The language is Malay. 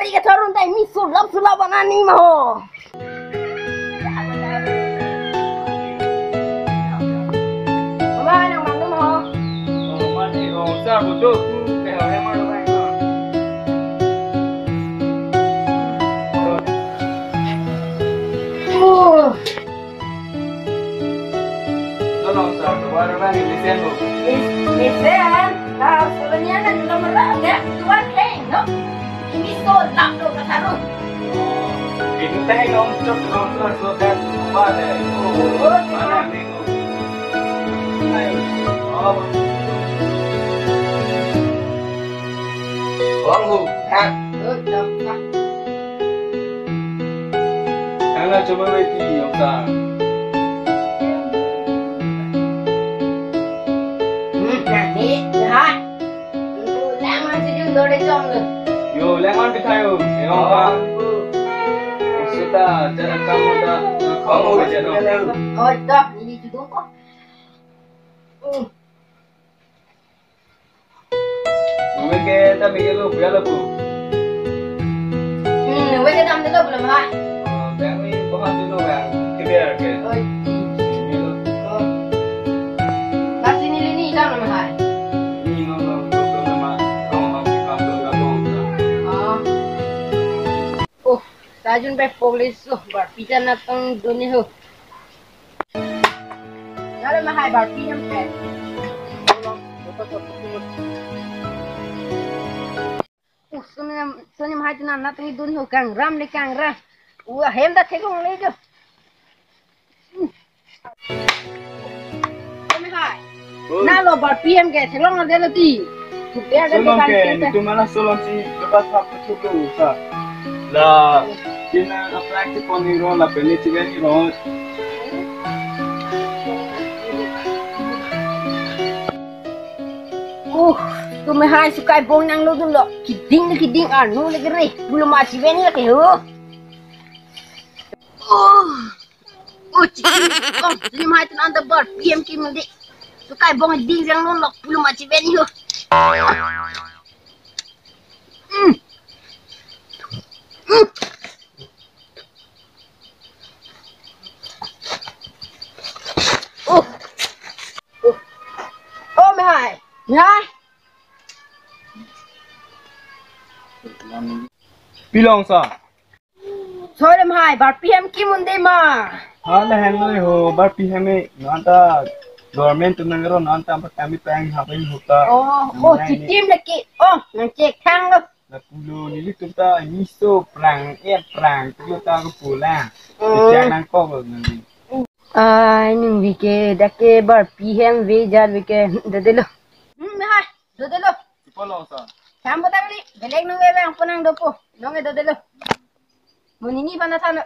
Bari ke tarun tai mi sulap anani mo. Mama nang mang mo. Oh, mani oh sa buto ku ke hore maro bai ko. Tolong sa baru bang listen mo. Listen, sebenarnya kan nomor ada tuan heng, no? Ini sulap do ke tarun. Itu teh nong cok nong so kan ba de. Oh, mana ni ko. Ayo. Oh. Bang hu hat. Kalau coba lagi yang sa. Nanti, dah. Lemon saja dole jom tu. Yo, lemon दिखायो. यो बा. सुता जरा kamu dah kamu aja dong. Oh, dah. Ini juga kok. Gue ke tapi lu biar lu. Wei dam dulu belum hai. Bang ni bahan dulu bang. Biar ke. Oh. Nasi ni lini dam belum hai. Ini nong dokter nama kamu masih kamu enggak mau. Oh, Rajun pe polis oh, barpija na tang dunia ho. Nare mahai barpija pe. Oh, soalnya mahai tu na tang dunia ho kang ram. Wah, hem dah thekong le jo. Mahai. Na lo barpija ke thelong na delo ti. Supaya ada Solong ke, kan. itu mana solong si lepas hap cukup usah. Lah, kena apply ke poniro lah peni ciben ni roh. Tu mahai sukai bong nang lo dulu. Kiding anu lagi re. Belum masih beni lagi ho. Cikin. Oh, lima itu anda bar PM kim nanti. Sukai bong ding yang lo belum masih beni ho. Oh, mahai. Pilong sa. Sorry mahai, bar PM kim undi ma. Hala henry ho, bar pihame nanta government nangero nanta kami pang hapin huta. Oh, citim lagi. Oh, nang cek tang lo. Na pulo nili tuta miso prang tu ta ko pula. Jangan nang ko nanti. Nung wike dake bar PM we jar wike dadelo. Mahai, dadelo. Pilong sa. Sambo tangli, beleg nung wewe ang punang dopo. Nung dadelo. Munini pa na sana.